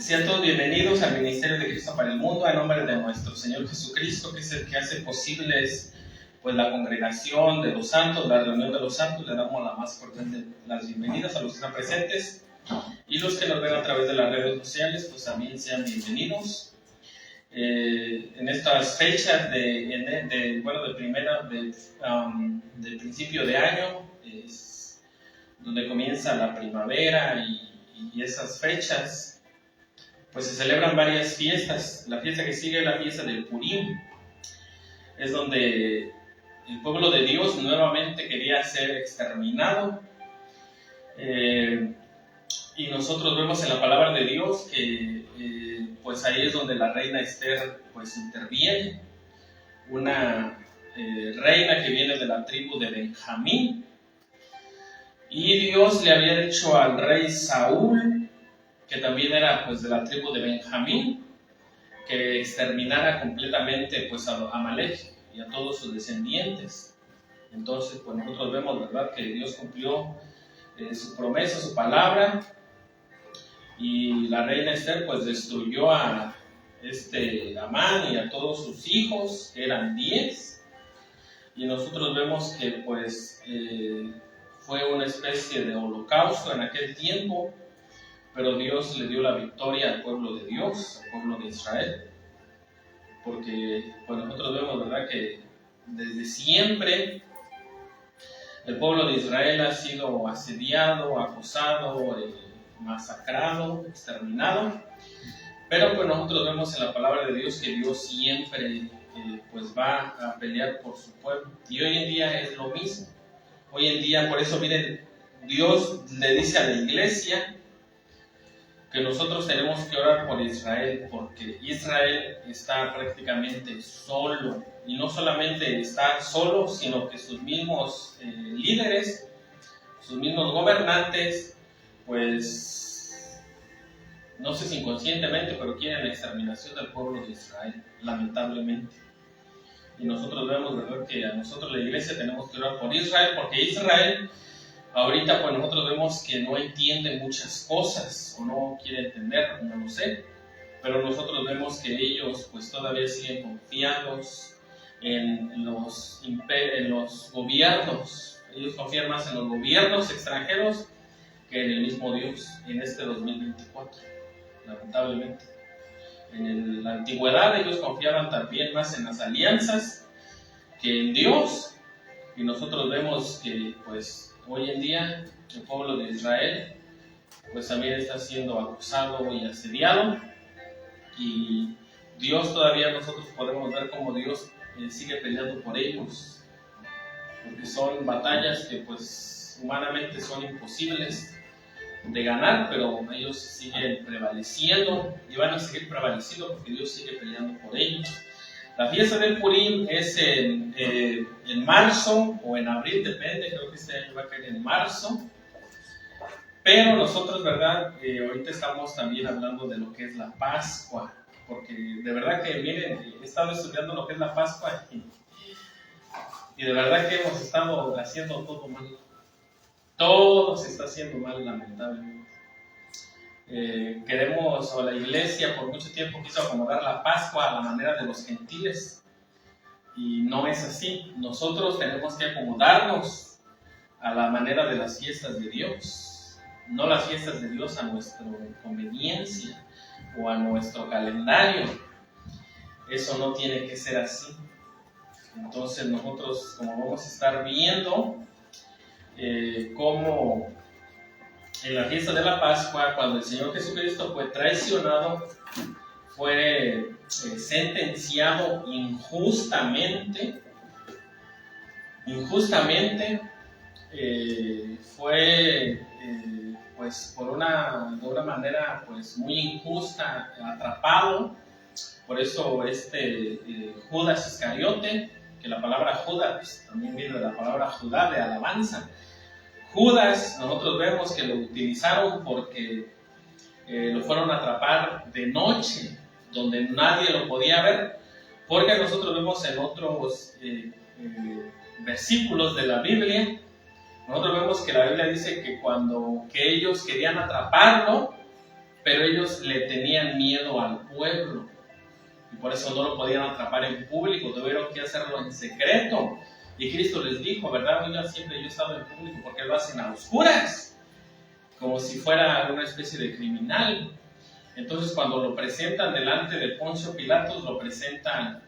Sean todos bienvenidos al Ministerio de Cristo para el Mundo, en nombre de nuestro Señor Jesucristo, que es el que hace posibles pues, la congregación de los santos, la reunión de los santos. Le damos la más cordial de las bienvenidas a los que están presentes, y los que nos ven a través de las redes sociales, pues también sean bienvenidos. En estas fechas de principio de año, donde comienza la primavera y esas fechas, pues se celebran varias fiestas. La fiesta que sigue es la fiesta del Purim. Es donde el pueblo de Dios nuevamente quería ser exterminado. Y nosotros vemos en la palabra de Dios que pues ahí es donde la reina Esther pues interviene. Una reina que viene de la tribu de Benjamín. Y Dios le había dicho al rey Saúl, que también era pues de la tribu de Benjamín, que exterminara completamente pues a Amalek y a todos sus descendientes. Entonces pues nosotros vemos, ¿verdad?, que Dios cumplió su promesa, su palabra, y la reina Esther pues destruyó a Amán y a todos sus hijos, que eran 10, y nosotros vemos que pues fue una especie de holocausto en aquel tiempo. Pero Dios le dio la victoria al pueblo de Dios, al pueblo de Israel. Porque pues nosotros vemos, ¿verdad?, que desde siempre el pueblo de Israel ha sido asediado, acosado, masacrado, exterminado. Pero pues nosotros vemos en la palabra de Dios que Dios siempre pues va a pelear por su pueblo. Y hoy en día es lo mismo. Hoy en día, por eso miren, Dios le dice a la iglesia que nosotros tenemos que orar por Israel, porque Israel está prácticamente solo, y no solamente está solo, sino que sus mismos líderes, sus mismos gobernantes, pues, no sé si inconscientemente, pero quieren la exterminación del pueblo de Israel, lamentablemente. Y nosotros vemos, ¿verdad?, que a nosotros la iglesia tenemos que orar por Israel, porque Israel ahorita pues nosotros vemos que no entiende muchas cosas, o no quiere entender, no lo sé, pero nosotros vemos que ellos pues todavía siguen confiados en los gobiernos. Ellos confían más en los gobiernos extranjeros que en el mismo Dios en este 2024, lamentablemente. En la antigüedad ellos confiaban también más en las alianzas que en Dios, y nosotros vemos que pues hoy en día el pueblo de Israel pues también está siendo acusado y asediado, y Dios todavía nosotros podemos ver cómo Dios sigue peleando por ellos, porque son batallas que pues humanamente son imposibles de ganar, pero ellos siguen prevaleciendo y van a seguir prevaleciendo porque Dios sigue peleando por ellos. La fiesta del Purim es en marzo o en abril, depende, creo que este año va a caer en marzo. Pero nosotros, ¿verdad?, ahorita estamos también hablando de lo que es la Pascua, porque de verdad que, miren, he estado estudiando lo que es la Pascua y de verdad que hemos estado haciendo todo mal. Todo se está haciendo mal, lamentablemente. O la iglesia por mucho tiempo quiso acomodar la Pascua a la manera de los gentiles, y no es así. Nosotros tenemos que acomodarnos a la manera de las fiestas de Dios, no las fiestas de Dios a nuestra conveniencia o a nuestro calendario. Eso no tiene que ser así. Entonces nosotros, como vamos a estar viendo cómo en la fiesta de la Pascua, cuando el Señor Jesucristo fue traicionado, fue sentenciado injustamente, fue pues de una manera pues muy injusta atrapado. Por eso Judas Iscariote, que la palabra Judas también viene de la palabra Judá, de alabanza. Judas, nosotros vemos que lo utilizaron porque lo fueron a atrapar de noche, donde nadie lo podía ver, porque nosotros vemos en otros versículos de la Biblia, nosotros vemos que la Biblia dice que cuando ellos querían atraparlo, pero ellos le tenían miedo al pueblo y por eso no lo podían atrapar en público, tuvieron que hacerlo en secreto. Y Cristo les dijo, ¿verdad? Oigan, siempre yo he estado en público, porque lo hacen a oscuras, como si fuera una especie de criminal. Entonces, cuando lo presentan delante de Poncio Pilatos, lo presentan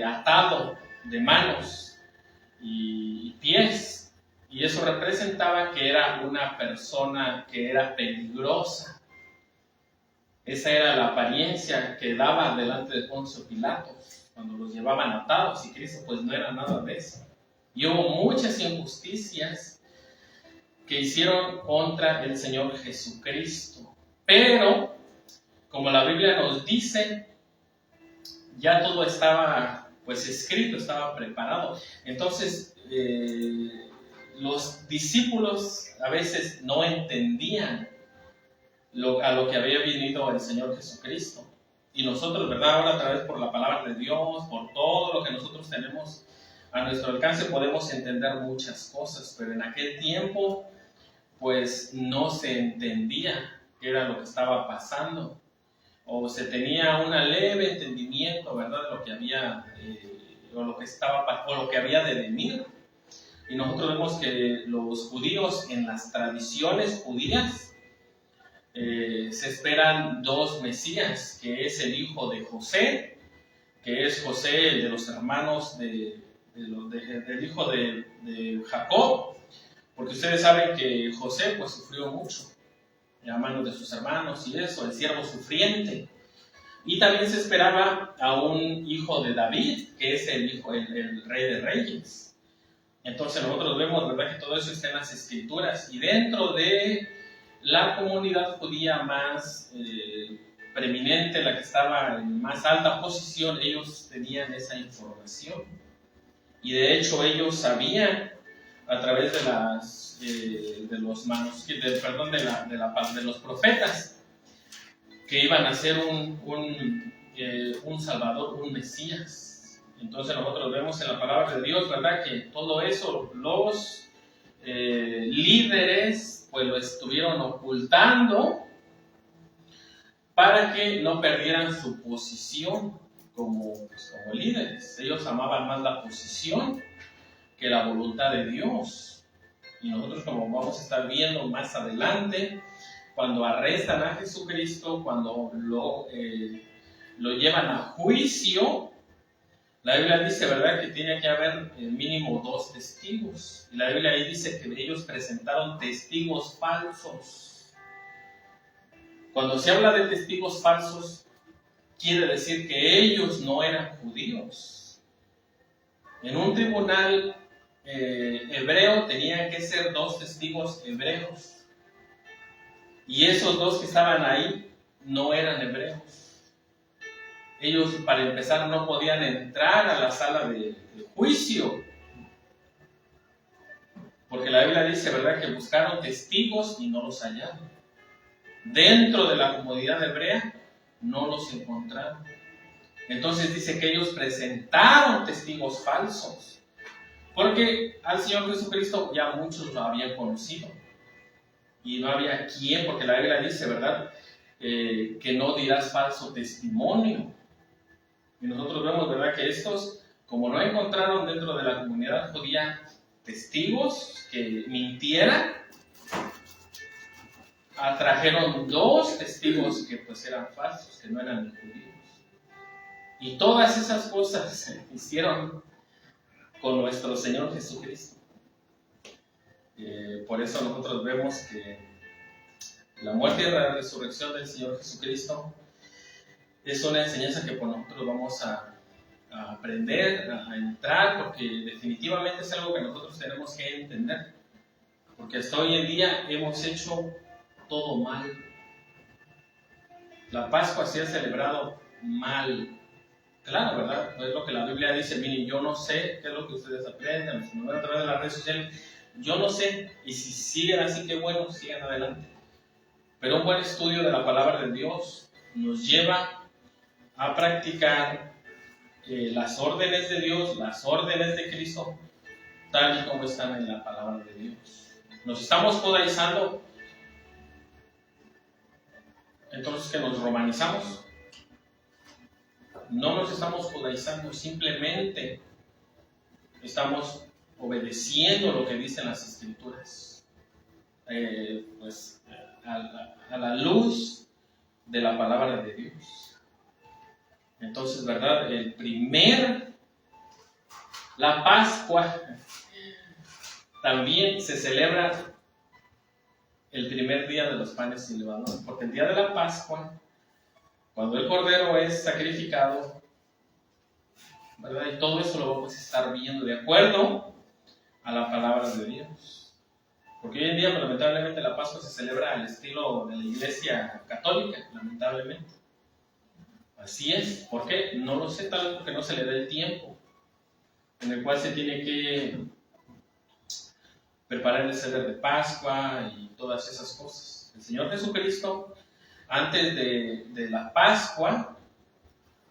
atado de manos y pies, y eso representaba que era una persona que era peligrosa. Esa era la apariencia que daba delante de Poncio Pilatos cuando los llevaban atados, y Cristo pues no era nada de eso. Y hubo muchas injusticias que hicieron contra el Señor Jesucristo, pero como la Biblia nos dice, ya todo estaba pues escrito, estaba preparado. Entonces los discípulos a veces no entendían a lo que había venido el Señor Jesucristo. Y nosotros, ¿verdad? Ahora, a través por la palabra de Dios, por todo lo que nosotros tenemos a nuestro alcance, podemos entender muchas cosas, pero en aquel tiempo pues no se entendía qué era lo que estaba pasando, o se tenía un leve entendimiento, ¿verdad?, de lo que había o lo que estaba, o lo que había de venir. Y nosotros vemos que los judíos, en las tradiciones judías, se esperan dos Mesías, que es el hijo de José, que es José, el de los hermanos del hijo de Jacob, porque ustedes saben que José pues sufrió mucho a manos de sus hermanos y eso, el siervo sufriente. Y también se esperaba a un hijo de David, que es el rey de reyes. Entonces nosotros vemos, ¿verdad?, que todo eso está en las Escrituras, y dentro de la comunidad judía más preeminente, la que estaba en más alta posición, ellos tenían esa información. Y de hecho ellos sabían a través de los manuscritos, de los profetas, que iban a ser un Salvador, un Mesías. Entonces nosotros vemos en la palabra de Dios, ¿verdad?, que todo eso los líderes pues lo estuvieron ocultando para que no perdieran su posición como líderes. Ellos amaban más la posición que la voluntad de Dios. Y nosotros, como vamos a estar viendo más adelante, cuando arrestan a Jesucristo, cuando lo llevan a juicio, la Biblia dice, ¿verdad?, que tiene que haber mínimo 2 testigos. Y la Biblia ahí dice que ellos presentaron testigos falsos. Cuando se habla de testigos falsos, quiere decir que ellos no eran judíos. En un tribunal hebreo tenían que ser 2 testigos hebreos. Y esos 2 que estaban ahí no eran hebreos. Ellos, para empezar, no podían entrar a la sala de juicio, porque la Biblia dice, ¿verdad?, que buscaron testigos y no los hallaron. Dentro de la comunidad hebrea no los encontraron. Entonces dice que ellos presentaron testigos falsos, porque al Señor Jesucristo ya muchos lo habían conocido y no había quien, porque la Biblia dice, ¿verdad?, que no dirás falso testimonio. Y nosotros vemos, ¿verdad?, que estos, como no encontraron dentro de la comunidad judía testigos que mintieran, atrajeron 2 testigos que pues eran falsos, que no eran judíos. Y todas esas cosas se hicieron con nuestro Señor Jesucristo. Por eso nosotros vemos que la muerte y la resurrección del Señor Jesucristo es una enseñanza que por nosotros vamos a aprender, a entrar, porque definitivamente es algo que nosotros tenemos que entender. Porque hasta hoy en día hemos hecho todo mal. La Pascua se ha celebrado mal. Claro, ¿verdad? Es lo que la Biblia dice. Miren, yo no sé qué es lo que ustedes aprenden, si me van a través de las redes sociales, yo no sé, y si siguen así, que bueno, sigan adelante. Pero un buen estudio de la palabra de Dios nos lleva a practicar las órdenes de Dios, las órdenes de Cristo, tal y como están en la palabra de Dios. Nos estamos judaizando Entonces, ¿que nos romanizamos? No nos estamos judaizando, simplemente estamos obedeciendo lo que dicen las Escrituras. Pues a la luz de la palabra de Dios. Entonces, ¿verdad? La Pascua también se celebra el primer día de los panes sin levadura, porque el día de la Pascua, cuando el cordero es sacrificado, ¿verdad? Y todo eso lo vamos a estar viendo de acuerdo a la palabra de Dios. Porque hoy en día, lamentablemente, la Pascua se celebra al estilo de la Iglesia Católica, lamentablemente. Así es. ¿Por qué? No lo sé, tal vez porque no se le da el tiempo en el cual se tiene que preparar el ceder de Pascua y todas esas cosas. El Señor Jesucristo, antes de la Pascua,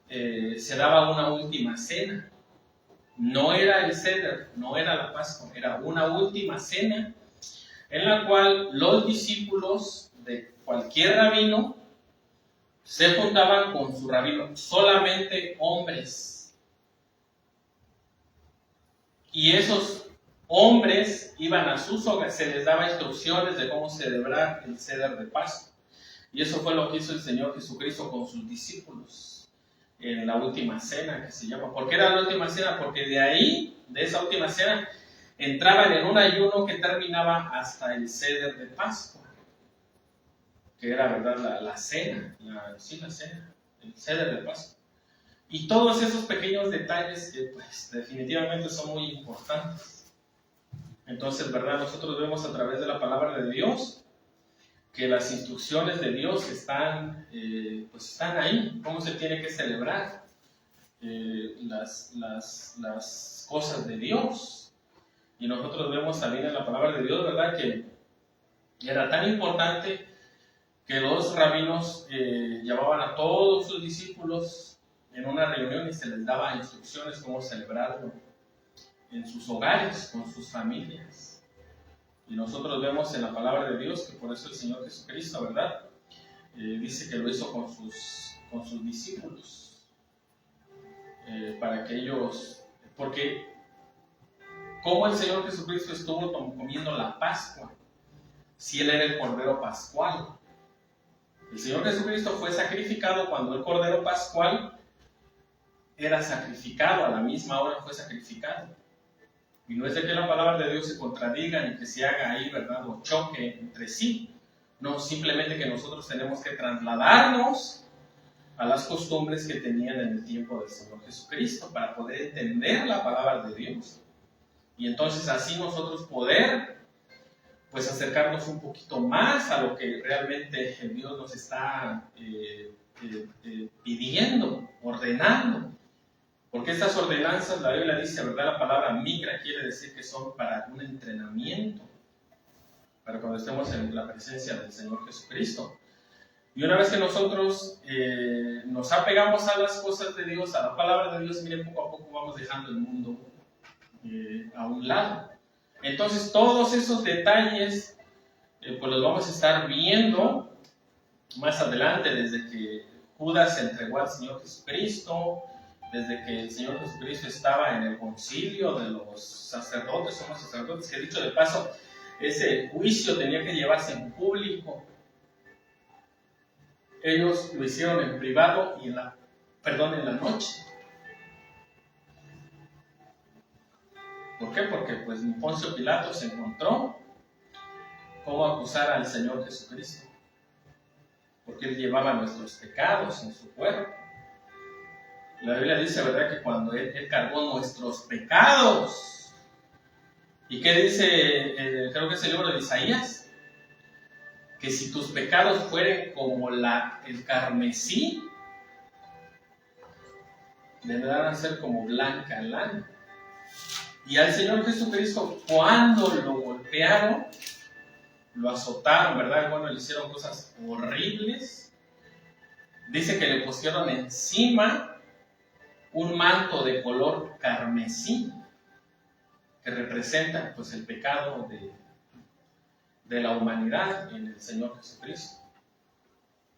se daba una última cena. No era el ceder, no era la Pascua, era una última cena en la cual los discípulos de cualquier rabino se juntaban con su rabino, solamente hombres. Y esos hombres iban a sus hogares, se les daba instrucciones de cómo celebrar el ceder de Pascua. Y eso fue lo que hizo el Señor Jesucristo con sus discípulos en la última cena, que se llama. ¿Por qué era la última cena? Porque de ahí, de esa última cena, entraban en un ayuno que terminaba hasta el ceder de Pascua, que era, ¿verdad?, la cena, la cena, el ceder de Pascua. Y todos esos pequeños detalles que, pues, definitivamente son muy importantes. Entonces, ¿verdad?, nosotros vemos a través de la palabra de Dios que las instrucciones de Dios están ahí, cómo se tiene que celebrar las cosas de Dios. Y nosotros vemos también en la palabra de Dios, ¿verdad?, que era tan importante que los rabinos llamaban a todos sus discípulos en una reunión y se les daba instrucciones cómo celebrarlo en sus hogares, con sus familias. Y nosotros vemos en la palabra de Dios que por eso el Señor Jesucristo, ¿verdad?, dice que lo hizo con sus discípulos, para que ellos, porque ¿cómo el Señor Jesucristo estuvo comiendo la Pascua si Él era el Cordero Pascual? El Señor Jesucristo fue sacrificado cuando el Cordero Pascual era sacrificado, a la misma hora fue sacrificado. Y no es de que la palabra de Dios se contradiga ni que se haga ahí, ¿verdad?, o choque entre sí. No, simplemente que nosotros tenemos que trasladarnos a las costumbres que tenían en el tiempo del Señor Jesucristo para poder entender la palabra de Dios. Y entonces así nosotros poder, pues, acercarnos un poquito más a lo que realmente Dios nos está pidiendo, ordenando. Porque estas ordenanzas, la Biblia dice, ¿verdad?, la palabra micra quiere decir que son para un entrenamiento, para cuando estemos en la presencia del Señor Jesucristo. Y una vez que nosotros nos apegamos a las cosas de Dios, a la palabra de Dios, miren, poco a poco vamos dejando el mundo a un lado. Entonces todos esos detalles pues los vamos a estar viendo más adelante, desde que Judas se entregó al Señor Jesucristo, desde que el Señor Jesucristo estaba en el concilio de los sacerdotes, somos sacerdotes, que dicho de paso, ese juicio tenía que llevarse en público. Ellos lo hicieron en privado y en la noche. ¿Por qué? Porque pues Poncio Pilato se encontró cómo acusar al Señor Jesucristo, porque Él llevaba nuestros pecados en su cuerpo. La Biblia dice, ¿verdad?, que cuando Él cargó nuestros pecados. ¿Y qué dice? Creo que es el libro de Isaías, que si tus pecados fueren como el carmesí, deberán a ser como blanca lana. Y al Señor Jesucristo, cuando lo golpearon, lo azotaron, ¿verdad?, bueno, le hicieron cosas horribles. Dice que le pusieron encima un manto de color carmesí, que representa pues el pecado de la humanidad en el Señor Jesucristo.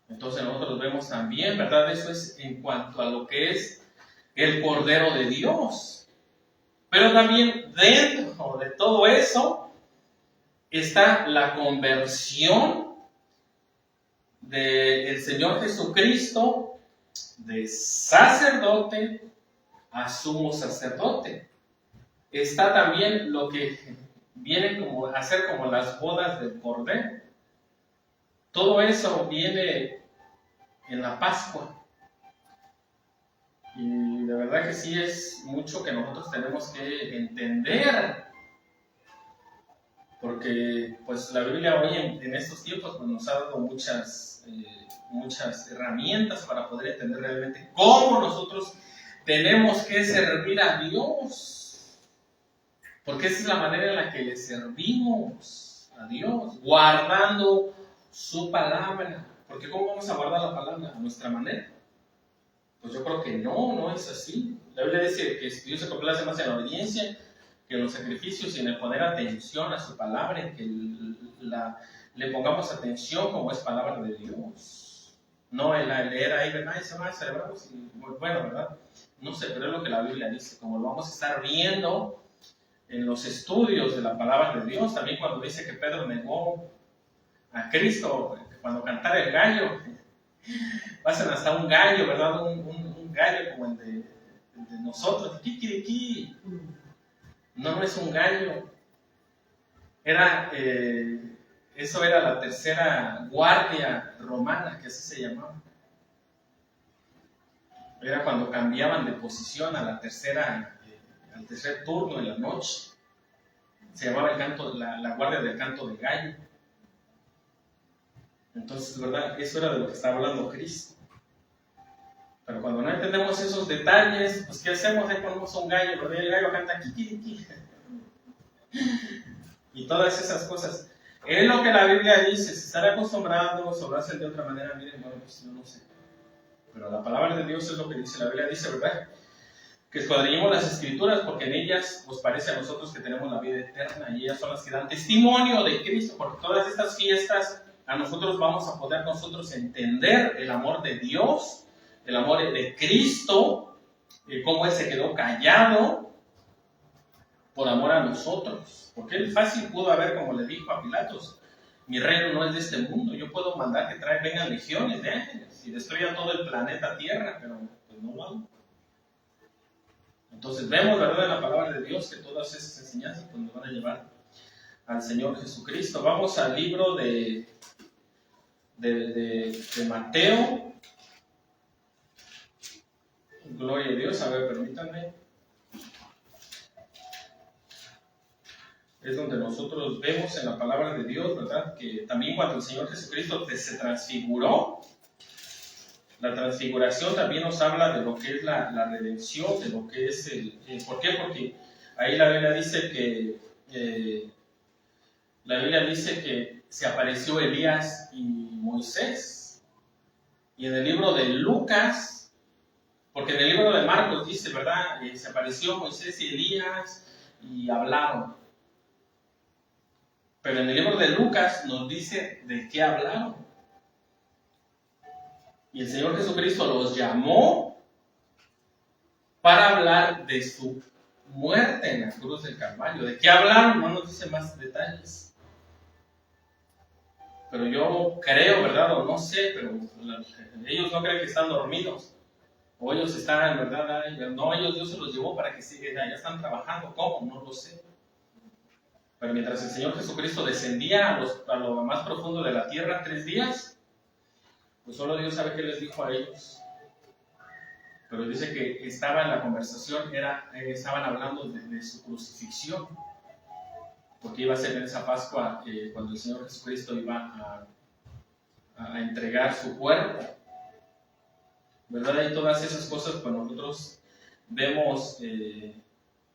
Entonces nosotros vemos también, ¿verdad? Eso es en cuanto a lo que es el Cordero de Dios. Pero también dentro de todo eso está la conversión del Señor Jesucristo de sacerdote a sumo sacerdote. Está también lo que viene como a ser como las bodas del Cordero. Todo eso viene en la Pascua. Y de verdad que sí es mucho que nosotros tenemos que entender, porque pues la Biblia hoy en estos tiempos pues, nos ha dado muchas herramientas para poder entender realmente cómo nosotros tenemos que servir a Dios, porque esa es la manera en la que le servimos a Dios, guardando su palabra. Porque ¿cómo vamos a guardar la palabra? ¿A nuestra manera? Pues yo creo que no es así. La Biblia dice que Dios se complace más en la obediencia que en los sacrificios y en el poner atención a su palabra, en que le pongamos atención como es palabra de Dios. No el leer ahí, ¿verdad? Y se va a celebrar, bueno, ¿verdad? No sé, pero es lo que la Biblia dice, como lo vamos a estar viendo en los estudios de la palabra de Dios. También cuando dice que Pedro negó a Cristo, cuando cantara el gallo, pasan hasta un gallo, ¿verdad? Un gallo como el de nosotros, kikiriki. No es un gallo. Eso era la tercera guardia romana, que así se llamaba. Era cuando cambiaban de posición a al tercer turno en la noche. Se llamaba el canto, la guardia del canto de gallo. Entonces, ¿verdad? Eso era de lo que estaba hablando Cristo. Pero cuando no entendemos esos detalles, pues ¿qué hacemos? Ahí ponemos un gallo, ¿verdad? El gallo canta kikiriki. Y todas esas cosas. Es lo que la Biblia dice. Si estar acostumbrados o lo hacen de otra manera, miren, bueno, pues yo no sé. Pero la palabra de Dios es lo que dice. La Biblia dice, ¿verdad? Que escudriñemos las Escrituras porque en ellas os parece a nosotros que tenemos la vida eterna y ellas son las que dan testimonio de Cristo. Porque todas estas fiestas a nosotros vamos a poder nosotros entender el amor de Dios, el amor de Cristo, cómo Él se quedó callado por amor a nosotros. Porque Él fácil pudo haber, como le dijo a Pilatos, mi reino no es de este mundo, yo puedo mandar que vengan legiones de ángeles y destruyan todo el planeta Tierra, pero pues no lo hago. Entonces vemos, ¿verdad?, en la palabra de Dios que todas esas enseñanzas pues, nos van a llevar al Señor Jesucristo. Vamos al libro de Mateo. Gloria a Dios. A ver, permítanme. Es donde nosotros vemos en la palabra de Dios, ¿verdad?, que también cuando el Señor Jesucristo se transfiguró, la transfiguración también nos habla de lo que es la redención, de lo que es ¿por qué? Porque ahí la Biblia dice que se apareció Elías y Moisés. Y en el libro de Lucas, porque en el libro de Marcos dice, ¿verdad?, se apareció Moisés y Elías y hablaron. Pero en el libro de Lucas nos dice de qué hablaron. Y el Señor Jesucristo los llamó para hablar de su muerte en la cruz del Calvario. ¿De qué hablaron? No nos dice más detalles. Pero yo creo, ¿verdad? O no sé, pero ellos no creen que están dormidos. O ellos están, ¿verdad? No, Dios se los llevó para que sigan, ya están trabajando. ¿Cómo? No lo sé. Pero mientras el Señor Jesucristo descendía a lo más profundo de la tierra 3 días, pues solo Dios sabe qué les dijo a ellos. Pero dice que estaba en la conversación, estaban hablando de su crucifixión, porque iba a ser en esa Pascua cuando el Señor Jesucristo iba a entregar su cuerpo. ¿Verdad? Y todas esas cosas, pues nosotros vemos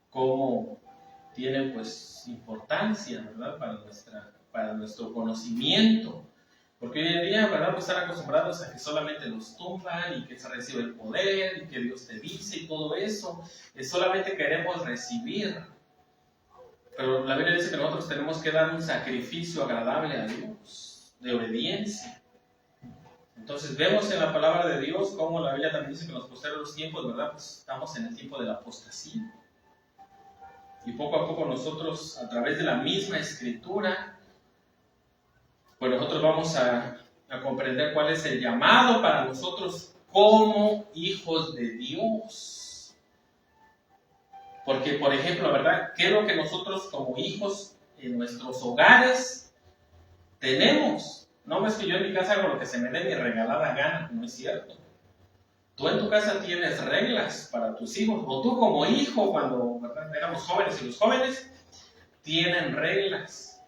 cómo tienen pues importancia, ¿verdad?, para nuestro conocimiento. Porque hoy en día, ¿verdad?, pues están acostumbrados a que solamente los tumban y que se recibe el poder y que Dios te dice y todo eso. Solamente queremos recibir. Pero la Biblia dice que nosotros tenemos que dar un sacrificio agradable a Dios, de obediencia. Entonces vemos en la palabra de Dios cómo la Biblia también dice que en los posteriores tiempos, ¿verdad? Pues estamos en el tiempo de la apostasía. Y poco a poco nosotros, a través de la misma Escritura, pues nosotros vamos a comprender cuál es el llamado para nosotros como hijos de Dios. Porque, por ejemplo, ¿verdad? ¿Qué es lo que nosotros como hijos en nuestros hogares tenemos? No es que yo en mi casa hago lo que se me dé mi regalada gana, no es cierto. Tú en tu casa tienes reglas para tus hijos, o tú como hijo, cuando, ¿verdad?, éramos jóvenes, y los jóvenes tienen reglas.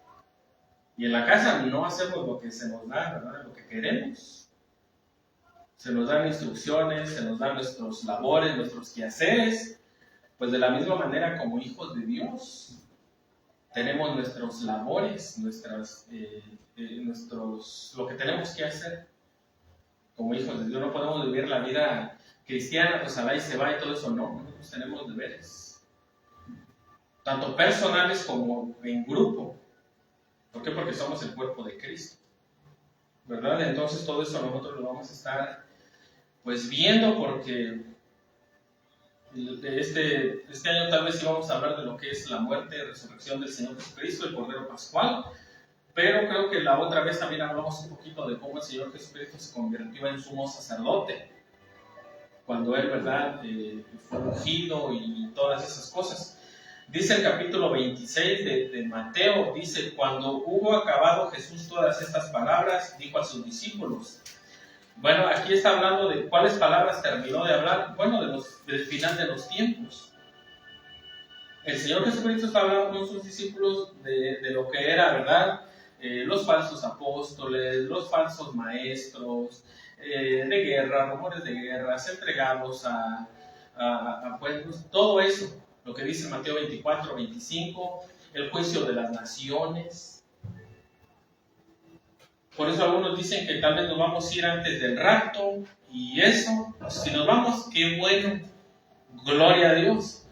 Y en la casa no hacemos lo que se nos da, ¿verdad?, lo que queremos. Se nos dan instrucciones, se nos dan nuestros labores, nuestros quehaceres. Pues de la misma manera, como hijos de Dios, tenemos nuestros labores, lo que tenemos que hacer. Como hijos de Dios no podemos vivir la vida cristiana, pues a la y se va y todo eso, no. Nosotros tenemos deberes, tanto personales como en grupo. ¿Por qué? Porque somos el cuerpo de Cristo, ¿verdad? Entonces todo eso nosotros lo vamos a estar pues viendo, porque este año tal vez sí vamos a hablar de lo que es la muerte y resurrección del Señor Jesucristo, el Cordero Pascual. Pero creo que la otra vez también hablamos un poquito de cómo el Señor Jesucristo se convirtió en sumo sacerdote, cuando Él, ¿verdad?, fue ungido y todas esas cosas. Dice el capítulo 26 de Mateo, dice: cuando hubo acabado Jesús todas estas palabras, dijo a sus discípulos. Bueno, aquí está hablando de cuáles palabras terminó de hablar. Bueno, del final de los tiempos. El Señor Jesucristo está hablando con sus discípulos de lo que era, ¿verdad?, los falsos apóstoles, los falsos maestros, de guerra, rumores de guerras, entregados a pueblos, todo eso, lo que dice Mateo 24, 25, el juicio de las naciones. Por eso algunos dicen que tal vez nos vamos a ir antes del rapto, y eso, si nos vamos, qué bueno, gloria a Dios.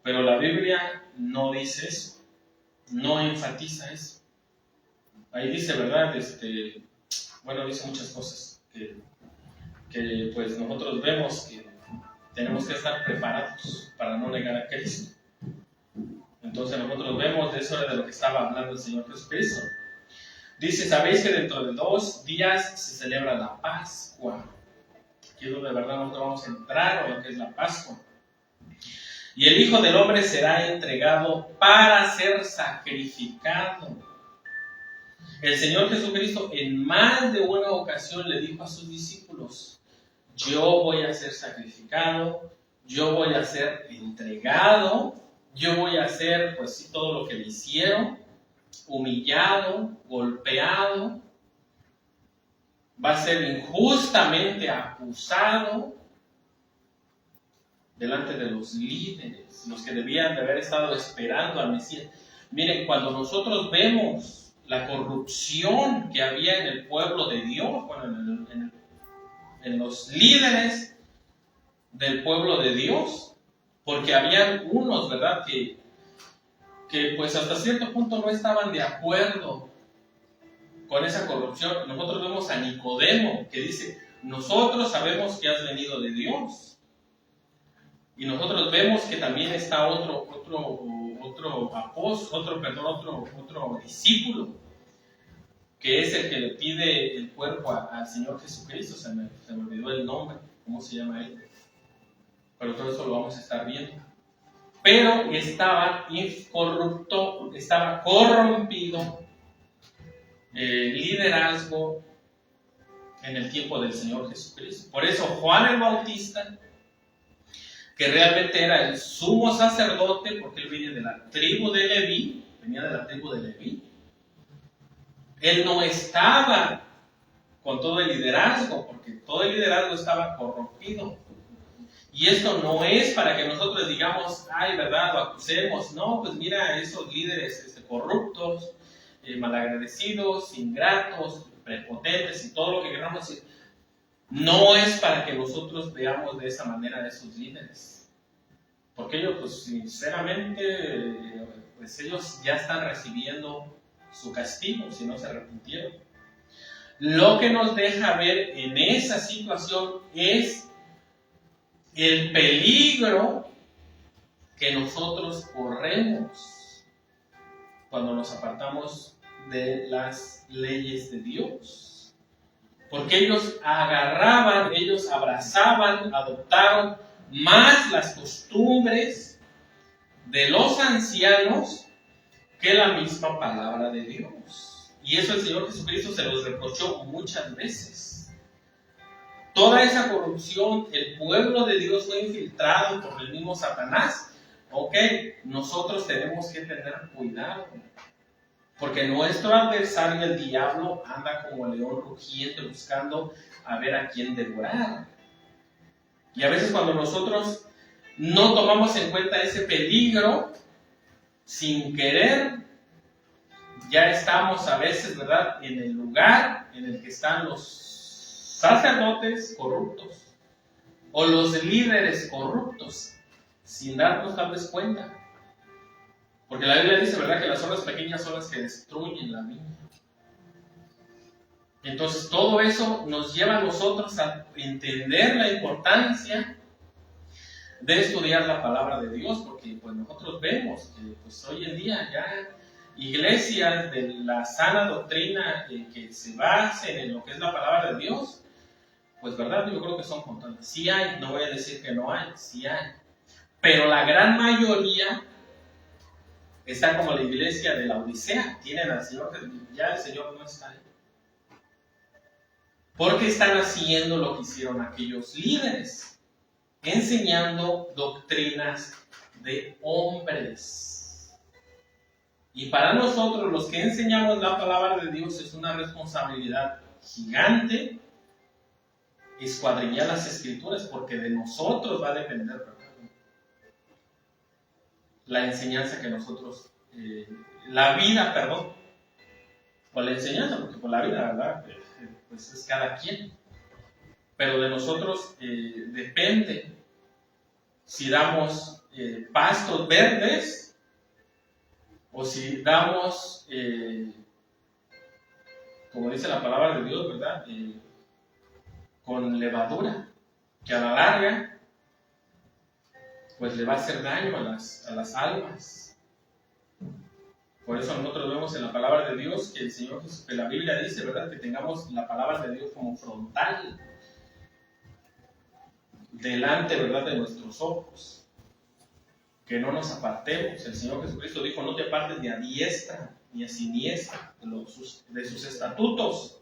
Pero la Biblia no dice eso, no enfatiza eso. Ahí dice, ¿verdad? Dice muchas cosas que pues nosotros vemos que tenemos que estar preparados para no negar a Cristo. Entonces nosotros vemos de eso de lo que estaba hablando el Señor Jesucristo. Dice: sabéis que dentro de 2 días se celebra la Pascua. Aquí es donde de verdad nosotros vamos a entrar a lo que es la Pascua. Y el Hijo del Hombre será entregado para ser sacrificado. El Señor Jesucristo en más de una ocasión le dijo a sus discípulos: yo voy a ser sacrificado, yo voy a ser entregado, yo voy a hacer, pues sí, todo lo que le hicieron, humillado, golpeado, va a ser injustamente acusado delante de los líderes, los que debían de haber estado esperando al Mesías. Miren, cuando nosotros vemos la corrupción que había en el pueblo de Dios, bueno, en los líderes del pueblo de Dios, porque habían unos, ¿verdad?, que pues hasta cierto punto no estaban de acuerdo con esa corrupción. Nosotros vemos a Nicodemo, que dice: nosotros sabemos que has venido de Dios. Y nosotros vemos que también está otro discípulo, que es el que le pide el cuerpo al Señor Jesucristo. Se me olvidó el nombre, ¿cómo se llama él? Pero todo eso lo vamos a estar viendo. Pero estaba incorrupto, estaba corrompido liderazgo en el tiempo del Señor Jesucristo. Por eso Juan el Bautista, que realmente era el sumo sacerdote, porque él venía de la tribu de Leví, él no estaba con todo el liderazgo, porque todo el liderazgo estaba corrompido. Y esto no es para que nosotros digamos: ay, ¿verdad?, lo acusemos. No, pues mira, esos líderes corruptos, malagradecidos, ingratos, prepotentes y todo lo que queramos decir. No es para que nosotros veamos de esa manera a esos líderes. Porque ellos, pues sinceramente, pues ellos ya están recibiendo su castigo si no se arrepintieron. lo que nos deja ver en esa situación es el peligro que nosotros corremos cuando nos apartamos de las leyes de Dios. Porque ellos agarraban, ellos abrazaban, adoptaron más las costumbres de los ancianos que la misma palabra de Dios. Y eso el Señor Jesucristo se los reprochó muchas veces. Toda esa corrupción, el pueblo de Dios fue infiltrado por el mismo Satanás. Ok, nosotros tenemos que tener cuidado, porque nuestro adversario, el diablo, anda como león rugiente buscando a ver a quién devorar. Y a veces cuando nosotros no tomamos en cuenta ese peligro, sin querer, ya estamos a veces, ¿verdad?, en el lugar en el que están los sacerdotes corruptos o los líderes corruptos, sin darnos tal vez cuenta. Porque la Biblia dice, ¿verdad?, que las obras pequeñas son las que destruyen la viña. Entonces todo eso nos lleva a nosotros a entender la importancia de estudiar la palabra de Dios, porque pues nosotros vemos que pues, hoy en día ya iglesias de la sana doctrina que se basen en lo que es la palabra de Dios, pues verdad, yo creo que son contadas. Sí hay, no voy a decir que no hay, sí hay. Pero la gran mayoría está como la iglesia de la Odisea, tienen al Señor, ya el Señor no está ahí. Porque están haciendo lo que hicieron aquellos líderes, enseñando doctrinas de hombres. Y para nosotros, los que enseñamos la palabra de Dios, es una responsabilidad gigante escuadrillar las Escrituras, porque de nosotros va a depender, ¿verdad?, la enseñanza que nosotros, la vida, perdón, o la enseñanza, porque por la vida, ¿verdad?, pues es cada quien. Pero de nosotros depende si damos pastos verdes o si damos, como dice la palabra de Dios, ¿verdad?, con levadura, que a la larga pues le va a hacer daño a las almas. Por eso nosotros vemos en la palabra de Dios que el Señor, que la Biblia dice, ¿verdad?, que tengamos la palabra de Dios como frontal delante, ¿verdad?, de nuestros ojos, que no nos apartemos. El Señor Jesucristo dijo, no te apartes ni a diestra ni a siniestra de sus estatutos.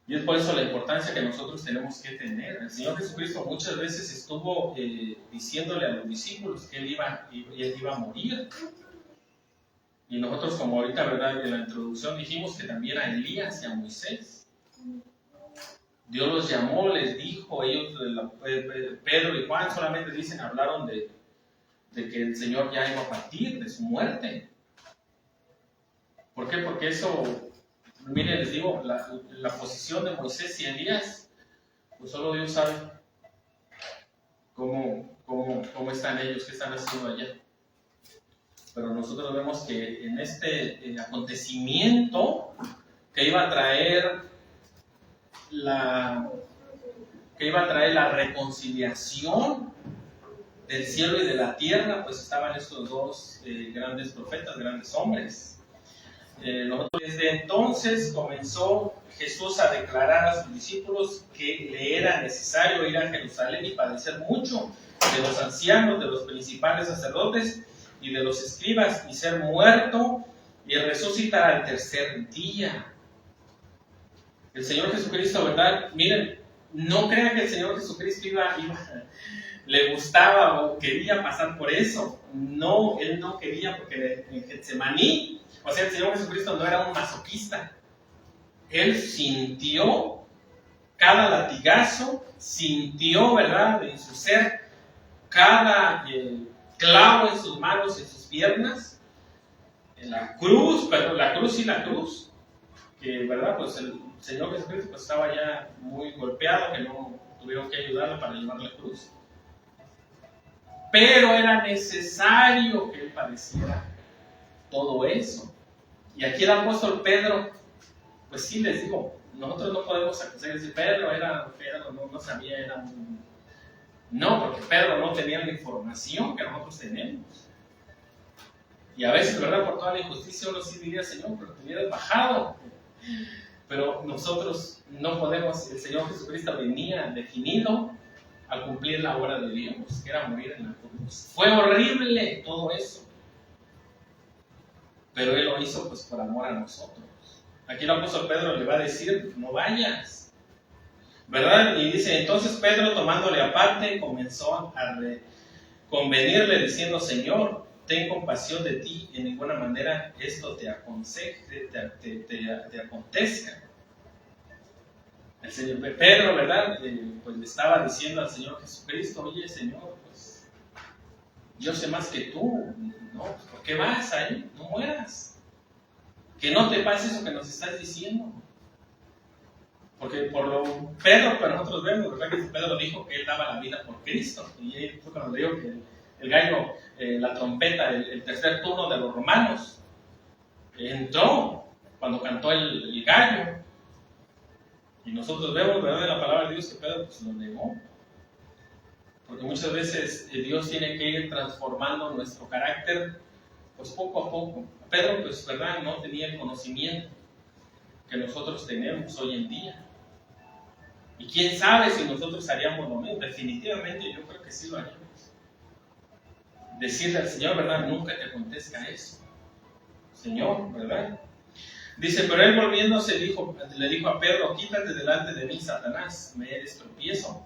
Y es por eso la importancia que nosotros tenemos que tener. El Señor Jesucristo muchas veces estuvo diciéndole a los discípulos que Él iba a morir. Y nosotros, como ahorita, ¿verdad?, en la introducción dijimos que también a Elías y a Moisés. Dios los llamó, les dijo, ellos, Pedro y Juan solamente hablaron de que el Señor ya iba a partir, de su muerte. ¿Por qué? Porque eso, miren, les digo, la posición de Moisés y Elías, pues solo Dios sabe cómo están ellos, qué están haciendo allá. Pero nosotros vemos que en este acontecimiento que iba a traer la reconciliación del cielo y de la tierra, pues estaban estos dos grandes profetas, grandes hombres. Desde entonces comenzó Jesús a declarar a sus discípulos que le era necesario ir a Jerusalén y padecer mucho de los ancianos, de los principales sacerdotes y de los escribas, y ser muerto y resucitar al tercer día. El Señor Jesucristo, ¿verdad? Miren, no crean que el Señor Jesucristo le gustaba o quería pasar por eso. No, Él no quería, porque en Getsemaní, o sea, el Señor Jesucristo no era un masoquista. Él sintió cada latigazo, sintió, ¿verdad?, en su ser cada clavo en sus manos, en sus piernas, en la cruz, que, ¿verdad?, pues el Señor Jesucristo pues estaba ya muy golpeado, que no tuvieron que ayudarle para llevar la cruz. Pero era necesario que Él padeciera todo eso. Y aquí el apóstol Pedro pues sí les digo, nosotros no podemos acusar y decir, Pedro no sabía, era un... No, porque Pedro no tenía la información que nosotros tenemos. Y a veces, ¿verdad? Por toda la injusticia uno sí diría, Señor, pero te hubieras bajado. Pero nosotros no podemos, el Señor Jesucristo venía definido a cumplir la obra de Dios, que era morir en la cruz. Fue horrible todo eso. Pero Él lo hizo pues por amor a nosotros. Aquí el apóstol Pedro le va a decir, no vayas, ¿verdad? Y dice, entonces Pedro tomándole aparte comenzó a convenirle diciendo, Señor, ten compasión de ti, en ninguna manera esto te acontezca. El Señor Pedro, ¿verdad? Pues le estaba diciendo al Señor Jesucristo, oye Señor, pues yo sé más que tú, ¿no? ¿Por qué vas ahí? No mueras. Que no te pase eso que nos estás diciendo. Porque por lo Pedro, pero nosotros vemos, ¿verdad? Que Pedro dijo que él daba la vida por Cristo. Y ahí fue cuando le digo que el gallo, la trompeta, el tercer turno de los romanos, entró cuando cantó el gallo. Y nosotros vemos, ¿verdad? En la palabra de Dios que Pedro pues lo negó. Porque muchas veces Dios tiene que ir transformando nuestro carácter, pues poco a poco. Pedro, pues, ¿verdad? No tenía el conocimiento que nosotros tenemos hoy en día. Y quién sabe si nosotros haríamos lo mismo. Definitivamente yo creo que sí lo haríamos. Decirle al Señor, ¿verdad? Nunca te acontezca eso. Señor, ¿verdad? Dice, pero él volviéndose le dijo a Pedro, quítate delante de mí, Satanás, me eres tropiezo,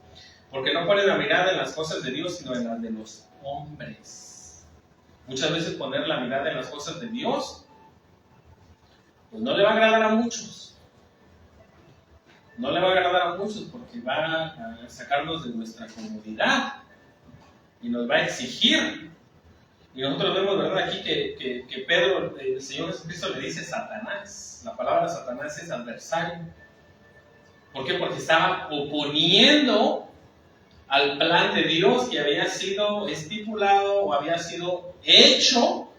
porque no pones la mirada en las cosas de Dios, sino en las de los hombres. Muchas veces poner la mirada en las cosas de Dios, pues no le va a agradar a muchos. No le va a agradar a muchos porque va a sacarnos de nuestra comodidad y nos va a exigir. Y nosotros vemos, ¿verdad? Aquí que Pedro, el Señor Jesucristo le dice Satanás. La palabra Satanás es adversario. ¿Por qué? Porque estaba oponiendo al plan de Dios que había sido estipulado o había sido hecho.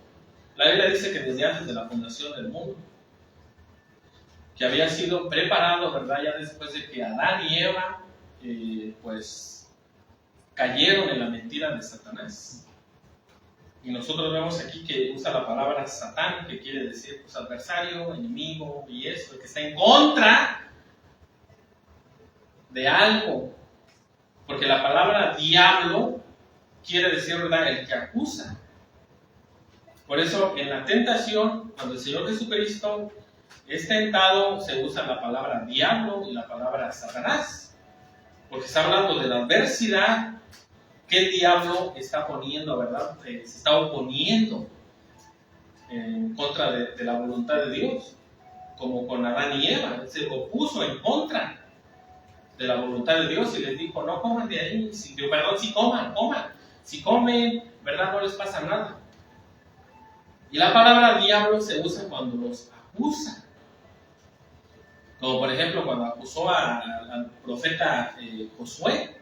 La Biblia dice que desde antes de la fundación del mundo. Que había sido preparado, ¿verdad? Ya después de que Adán y Eva, pues, cayeron en la mentira de Satanás. Y nosotros vemos aquí que usa la palabra Satán, que quiere decir pues, adversario, enemigo, y eso, que está en contra de algo. Porque la palabra diablo quiere decir, ¿verdad?, el que acusa. Por eso, en la tentación, cuando el Señor Jesucristo es tentado, se usa la palabra diablo y la palabra Satanás. Porque está hablando de la adversidad que el diablo está poniendo, ¿verdad? Se está oponiendo en contra de la voluntad de Dios, como con Adán y Eva. Él se opuso en contra de la voluntad de Dios y les dijo, no coman de ahí, sí coman. Si comen, ¿verdad? No les pasa nada. Y la palabra diablo se usa cuando los acusa. Como por ejemplo cuando acusó al profeta Josué,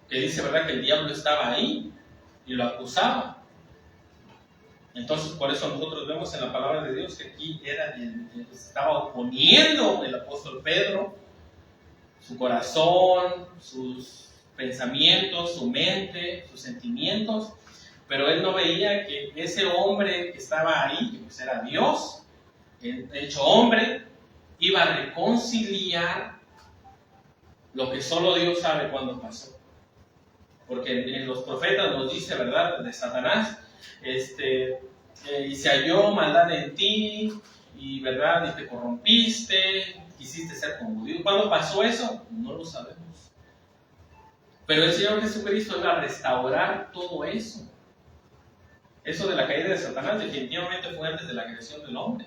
que dice, ¿verdad?, que el diablo estaba ahí y lo acusaba. Entonces, por eso nosotros vemos en la palabra de Dios que aquí estaba oponiendo el apóstol Pedro, su corazón, sus pensamientos, su mente, sus sentimientos, pero él no veía que ese hombre que estaba ahí, que pues era Dios, hecho hombre, iba a reconciliar lo que solo Dios sabe cuándo pasó. Porque en los profetas nos dice, ¿verdad?, de Satanás, y se halló maldad en ti, y verdad, y te corrompiste, quisiste ser como Dios. ¿Cuándo pasó eso? No lo sabemos. Pero el Señor Jesucristo iba a restaurar todo eso. Eso de la caída de Satanás definitivamente fue antes de la creación del hombre.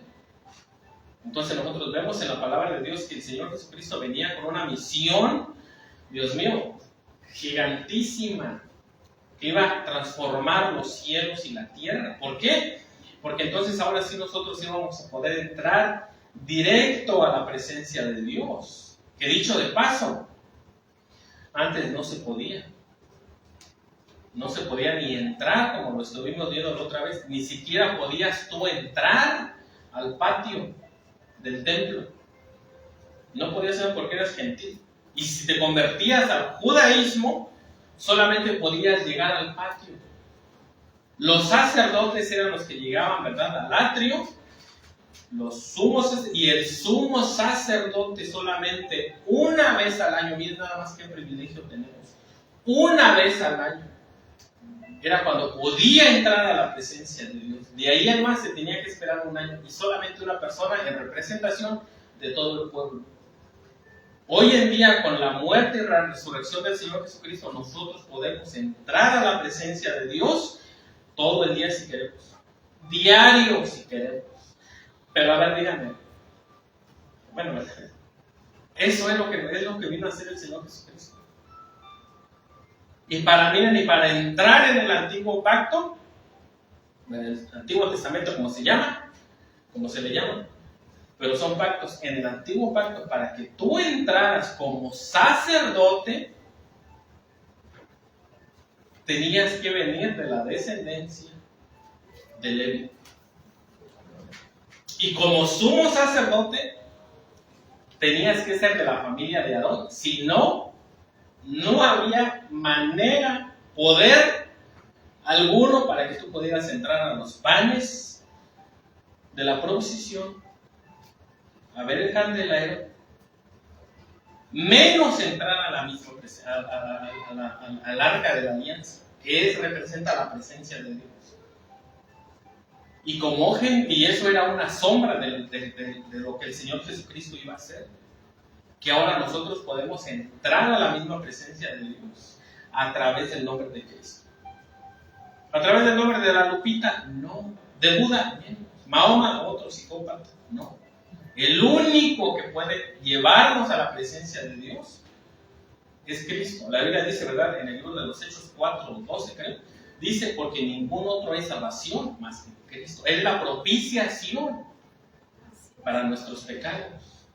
Entonces nosotros vemos en la palabra de Dios que el Señor Jesucristo venía con una misión, Dios mío, gigantísima, que iba a transformar los cielos y la tierra. ¿Por qué? Porque entonces ahora sí nosotros íbamos a poder entrar directo a la presencia de Dios. Que dicho de paso, antes no se podía. No se podía ni entrar, como lo estuvimos viendo la otra vez. Ni siquiera podías tú entrar al patio del templo. No podías ser porque eras gentil. Y si te convertías al judaísmo, solamente podías llegar al patio. Los sacerdotes eran los que llegaban, ¿verdad?, al atrio. Y el sumo sacerdote solamente una vez al año, miren nada más qué privilegio tenemos, una vez al año, era cuando podía entrar a la presencia de Dios. De ahí en más se tenía que esperar un año, y solamente una persona en representación de todo el pueblo. Hoy en día, con la muerte y la resurrección del Señor Jesucristo, nosotros podemos entrar a la presencia de Dios todo el día si queremos, diario si queremos. Pero a ver, díganme, bueno, eso es lo que vino a hacer el Señor Jesucristo. Y para entrar en el antiguo pacto, en el Antiguo Testamento, como se le llama, pero son pactos. En el antiguo pacto, para que tú entraras como sacerdote, tenías que venir de la descendencia de Leví. Y como sumo sacerdote, tenías que ser de la familia de Aarón. Si no, no había manera, poder alguno para que tú pudieras entrar a los panes de la proposición, a ver el candelero, menos entrar a la misma al arca de la alianza, que representa la presencia de Dios. Y eso era una sombra de lo que el Señor Jesucristo iba a hacer. Que ahora nosotros podemos entrar a la misma presencia de Dios a través del nombre de Cristo. ¿A través del nombre de la Lupita? No. ¿De Buda? Menos. ¿Mahoma? ¿Otro psicópata? No. El único que puede llevarnos a la presencia de Dios es Cristo. La Biblia dice, ¿verdad?, en el libro de los Hechos 4:12, creo, dice, porque ningún otro hay salvación más que Cristo. Es la propiciación para nuestros pecados.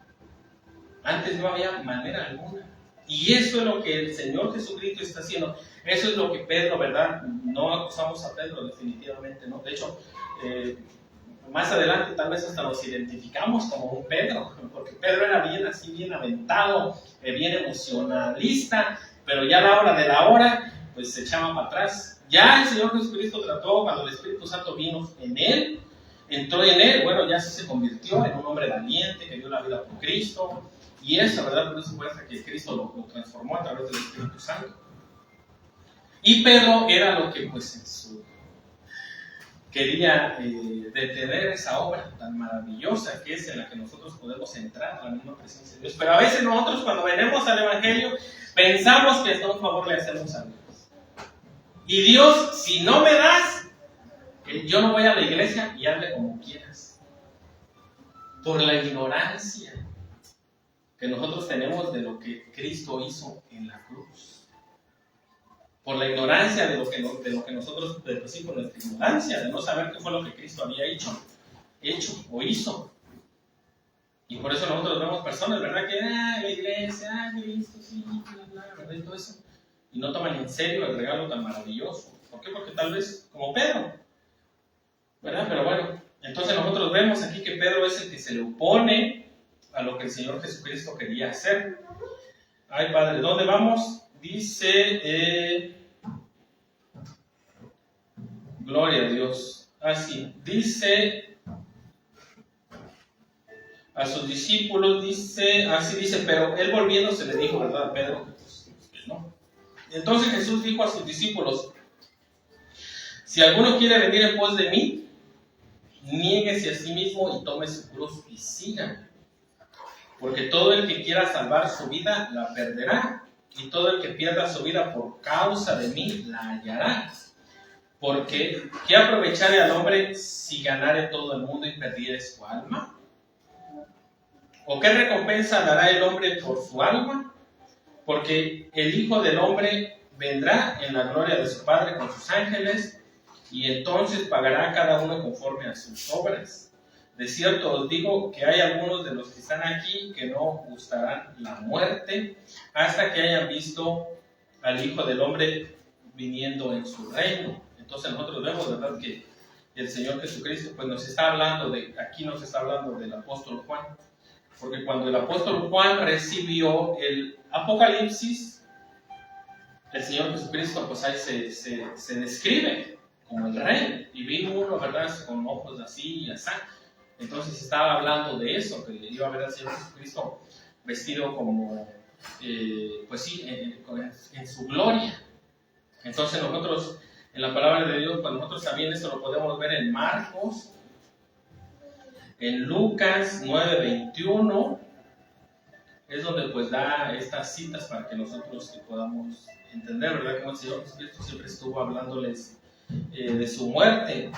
Antes no había manera alguna. Y eso es lo que el Señor Jesucristo está haciendo. Eso es lo que Pedro, ¿verdad? No acusamos a Pedro, definitivamente, ¿no? De hecho, más adelante tal vez hasta nos identificamos como un Pedro, porque Pedro era bien aventado, bien emocionalista, pero ya a la hora de la hora, pues se echaba para atrás. Ya el Señor Jesucristo trató, cuando el Espíritu Santo vino en él, entró en él, bueno, ya se convirtió en un hombre valiente que dio la vida por Cristo. Y eso, ¿verdad? Por eso muestra que Cristo lo transformó a través del Espíritu Santo. Y Pedro era lo que, pues, en su quería detener esa obra tan maravillosa que es en la que nosotros podemos entrar a la misma presencia de Dios. Pero a veces nosotros, cuando venimos al Evangelio, pensamos que hasta un favor le hacemos a Dios. Y Dios, si no me das, yo no voy a la iglesia y hable como quieras. Por la ignorancia que nosotros tenemos de lo que Cristo hizo en la cruz. Por la ignorancia de lo que nosotros, por nuestra ignorancia, de no saber qué fue lo que Cristo había hecho o hizo. Y por eso nosotros vemos personas, ¿verdad? Que, la iglesia, Cristo, sí, bla, bla, ¿verdad? Y todo eso. Y no toman en serio el regalo tan maravilloso. ¿Por qué? Porque tal vez, como Pedro, ¿verdad? Pero bueno, entonces nosotros vemos aquí que Pedro es el que se le opone a lo que el Señor Jesucristo quería hacer. Ay, Padre, ¿dónde vamos? Dice, gloria a Dios. Así, dice a sus discípulos, así dice, pero él volviéndose le dijo, ¿verdad, a Pedro? Pues no. Entonces Jesús dijo a sus discípulos, si alguno quiere venir en pos de mí, niéguese a sí mismo y tome su cruz y sígame. Porque todo el que quiera salvar su vida, la perderá. Y todo el que pierda su vida por causa de mí, la hallará. Porque, ¿qué aprovecharé al hombre si ganare todo el mundo y perdiere su alma? ¿O qué recompensa dará el hombre por su alma? Porque el Hijo del Hombre vendrá en la gloria de su Padre con sus ángeles, y entonces pagará a cada uno conforme a sus obras. De cierto os digo que hay algunos de los que están aquí que no gustarán la muerte hasta que hayan visto al Hijo del Hombre viniendo en su reino. Entonces nosotros vemos, ¿verdad?, que el Señor Jesucristo, pues aquí nos está hablando del apóstol Juan. Porque cuando el apóstol Juan recibió el Apocalipsis, el Señor Jesucristo, pues ahí se describe como el rey. Y vino uno, ¿verdad?, con ojos así y así. Entonces estaba hablando de eso, que iba a ver al Señor Jesucristo vestido como, pues sí, en su gloria. Entonces nosotros, en la palabra de Dios, pues nosotros también esto lo podemos ver en Marcos, en Lucas 9:21, es donde pues da estas citas para que nosotros podamos entender, ¿verdad?, cómo el Señor Jesucristo siempre estuvo hablándoles de su muerte.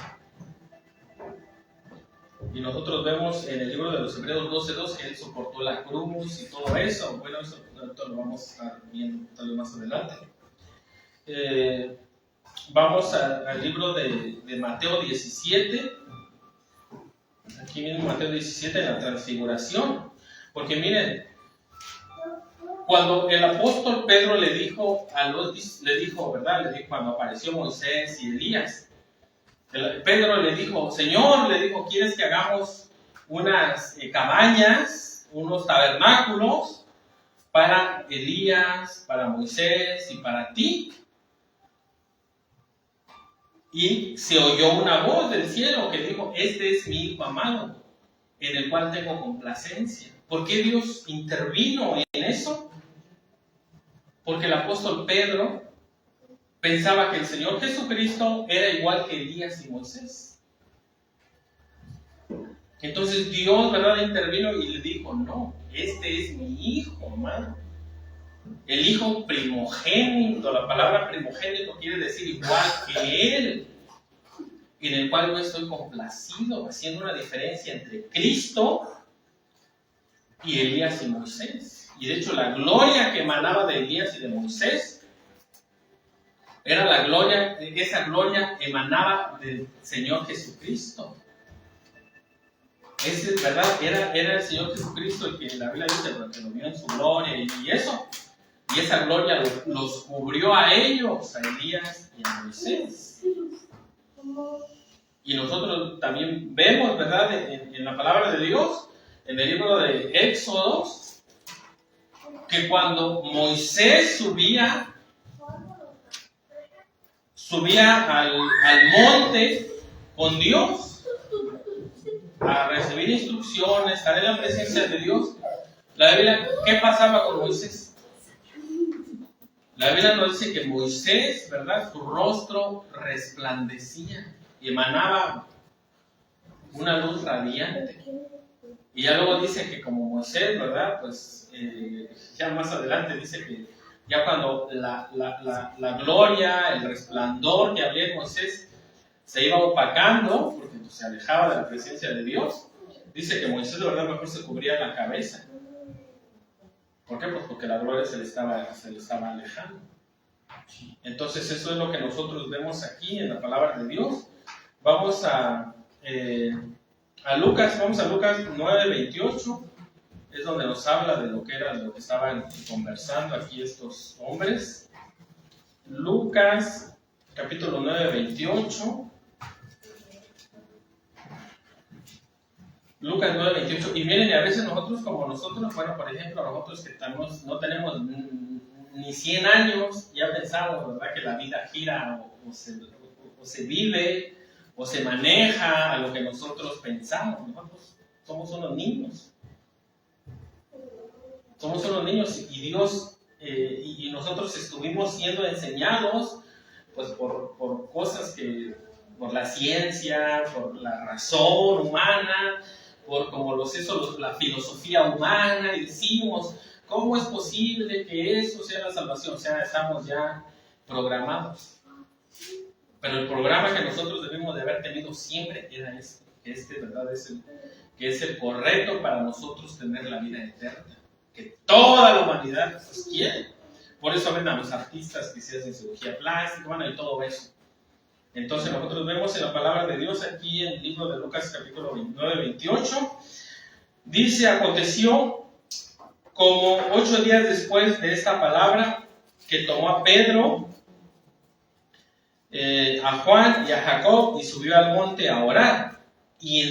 Y nosotros vemos en el libro de los Hebreos 12:2 que Él soportó la cruz y todo eso. Bueno, eso lo vamos a estar viendo tal vez más adelante. Vamos al libro de Mateo 17. Aquí mismo Mateo 17, en la transfiguración. Porque miren, cuando el apóstol Pedro le dijo, ¿verdad? Le dijo cuando apareció Moisés y Elías. Pedro le dijo, Señor, le dijo, ¿quieres que hagamos unas cabañas, unos tabernáculos para Elías, para Moisés y para ti? Y se oyó una voz del cielo que dijo, este es mi Hijo amado, en el cual tengo complacencia. ¿Por qué Dios intervino en eso? Porque el apóstol Pedro pensaba que el Señor Jesucristo era igual que Elías y Moisés. Entonces Dios, ¿verdad?, intervino y le dijo, no, este es mi Hijo amado. El Hijo primogénito, la palabra primogénito quiere decir igual que Él, en el cual yo estoy complacido, haciendo una diferencia entre Cristo y Elías y Moisés. Y de hecho la gloria que emanaba de Elías y de Moisés era la gloria, esa gloria emanaba del Señor Jesucristo. Ese, ¿verdad? Era el Señor Jesucristo el que la Biblia dice, porque lo vio en su gloria y eso. Y esa gloria los cubrió a ellos, a Elías y a Moisés. Y nosotros también vemos, ¿verdad?, en la palabra de Dios, en el libro de Éxodos, que cuando Moisés subía al monte con Dios a recibir instrucciones, estar en la presencia de Dios, la Biblia, ¿qué pasaba con Moisés? La Biblia nos dice que Moisés, ¿verdad?, su rostro resplandecía y emanaba una luz radiante. Y ya luego dice que como Moisés, ¿verdad?, pues ya más adelante dice que ya cuando la gloria, el resplandor que había en Moisés se iba opacando, porque pues, se alejaba de la presencia de Dios, dice que Moisés de verdad mejor se cubría la cabeza. ¿Por qué? Pues porque la gloria se le estaba alejando. Entonces eso es lo que nosotros vemos aquí en la palabra de Dios. Vamos a Lucas 9:28. Es donde nos habla de lo que estaban conversando aquí estos hombres. Lucas, capítulo 9:28. Lucas 9:28. Y miren, a veces nosotros, bueno, por ejemplo, nosotros que no tenemos ni 100 años, ya pensamos, ¿verdad?, que la vida gira o se vive o se maneja a lo que nosotros pensamos. Nosotros somos unos niños. Somos unos niños y Dios y nosotros estuvimos siendo enseñados pues por cosas por la ciencia, por la razón humana, por como la filosofía humana, y decimos, ¿cómo es posible que eso sea la salvación? O sea, estamos ya programados. Pero el programa que nosotros debemos de haber tenido siempre era que ¿verdad?, que es el correcto para nosotros tener la vida eterna, que toda la humanidad pues quiere. Por eso ven a los artistas que se hacen cirugía plástica, bueno, y todo eso. Entonces nosotros vemos en la palabra de Dios aquí en el libro de Lucas capítulo 9:28, dice, aconteció como 8 días después de esta palabra que tomó a Pedro a Juan y a Jacob y subió al monte a orar. Y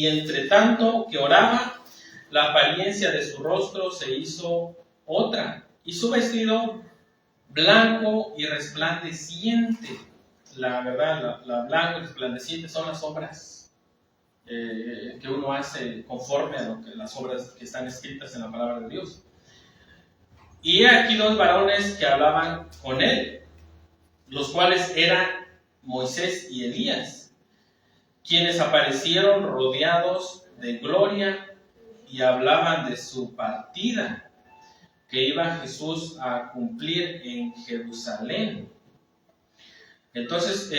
entre tanto que oraba, la apariencia de su rostro se hizo otra, y su vestido blanco y resplandeciente. La verdad, la blanco y resplandeciente son las obras que uno hace conforme a las obras que están escritas en la palabra de Dios. Y aquí dos varones que hablaban con él, los cuales eran Moisés y Elías, quienes aparecieron rodeados de gloria y hablaban de su partida que iba Jesús a cumplir en Jerusalén. Entonces,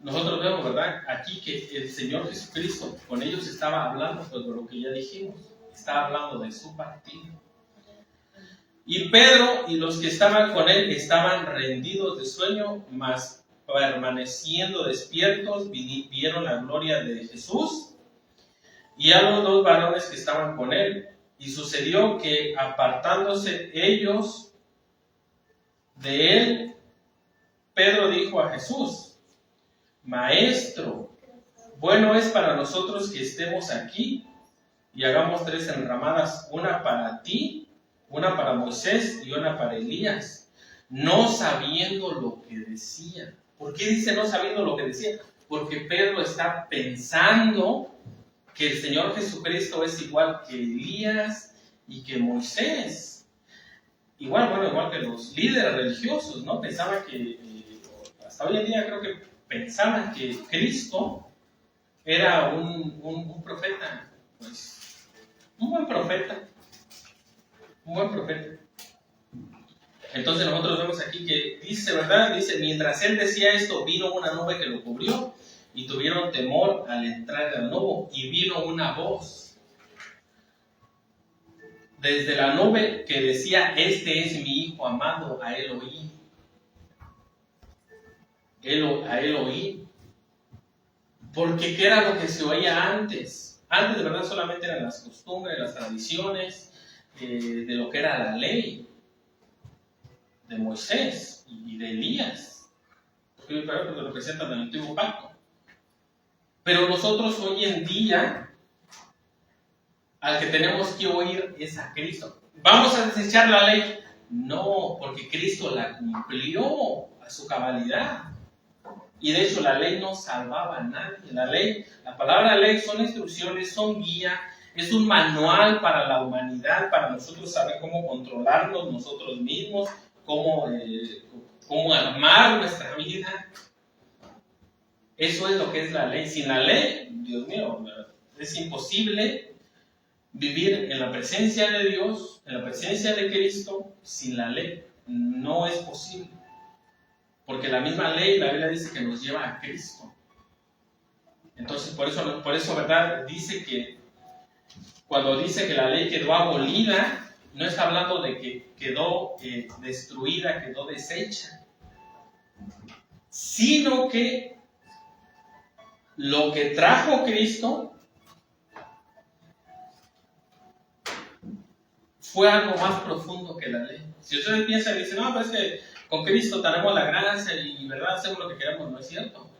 nosotros vemos, ¿verdad?, aquí que el Señor Jesucristo con ellos estaba hablando, pues de lo que ya dijimos, estaba hablando de su partida. Y Pedro y los que estaban con él estaban rendidos de sueño, mas permaneciendo despiertos, vieron la gloria de Jesús y a los dos varones que estaban con él. Y sucedió que, apartándose ellos de él, Pedro dijo a Jesús: Maestro, bueno es para nosotros que estemos aquí y hagamos 3 enramadas, una para ti, una para Moisés y una para Elías, no sabiendo lo que decía. ¿Por qué dice no sabiendo lo que decía? Porque Pedro está pensando que el Señor Jesucristo es igual que Elías y que Moisés. Igual que los líderes religiosos, ¿no? Pensaban que, hasta hoy en día creo que pensaban que Cristo era un profeta, pues, un buen profeta. Entonces nosotros vemos aquí que dice, ¿verdad? Dice, mientras él decía esto, vino una nube que lo cubrió y tuvieron temor al entrar al nube, y vino una voz desde la nube que decía: este es mi hijo amado, a él oí. A él oí. Porque ¿qué era lo que se oía antes? Antes, de verdad, solamente eran las costumbres, las tradiciones, de lo que era la ley de Moisés y de Elías, que representan el antiguo pacto. Pero nosotros hoy en día, al que tenemos que oír es a Cristo. ¿Vamos a desechar la ley? No, porque Cristo la cumplió a su cabalidad. Y de hecho la ley no salvaba a nadie. La palabra ley son instrucciones, son guía, es un manual para la humanidad, para nosotros saber cómo controlarnos nosotros mismos, cómo armar nuestra vida. Eso es lo que es la ley. Sin la ley, Dios mío, es imposible vivir en la presencia de Dios, en la presencia de Cristo, sin la ley. No es posible. Porque la misma ley, la Biblia dice que nos lleva a Cristo. Entonces, por eso, ¿verdad? Dice que cuando dice que la ley quedó abolida, no está hablando de que quedó destruida, quedó deshecha, sino que lo que trajo Cristo fue algo más profundo que la ley. Si ustedes piensan y dicen, no, pues es que con Cristo tenemos la gracia y, ¿verdad?, hacemos lo que queramos, no es cierto.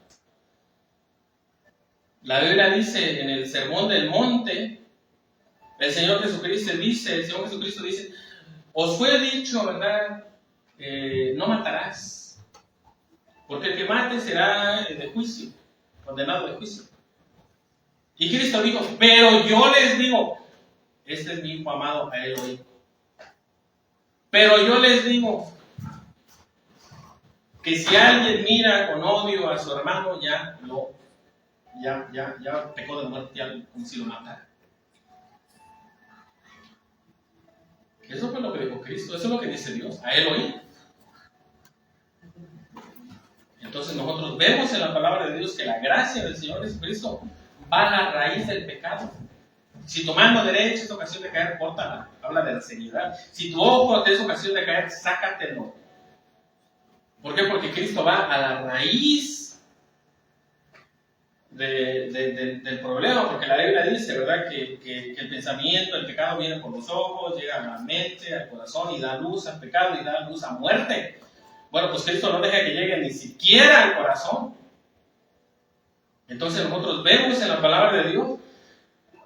La Biblia dice en el Sermón del Monte, el Señor Jesucristo dice, os fue dicho, ¿verdad?, no matarás, porque el que mate será de juicio, condenado de juicio. Y Cristo dijo, pero yo les digo, este es mi hijo amado, a él oí. Pero yo les digo que si alguien mira con odio a su hermano, ya pecó de muerte, ya como si lo matara. Eso fue lo que dijo Cristo, eso es lo que dice Dios, a él oí. Entonces nosotros vemos en la palabra de Dios que la gracia del Señor Jesucristo va a la raíz del pecado. Si tu mano derecha es ocasión de caer, córtala, habla de la seriedad. Si tu ojo te es ocasión de caer, sácatelo. ¿Por qué? Porque Cristo va a la raíz del problema, porque la Biblia dice, ¿verdad?, que el pensamiento, el pecado viene por los ojos, llega a la mente, al corazón y da luz al pecado y da luz a muerte. Bueno, pues Cristo no deja que llegue ni siquiera al corazón. Entonces nosotros vemos en la palabra de Dios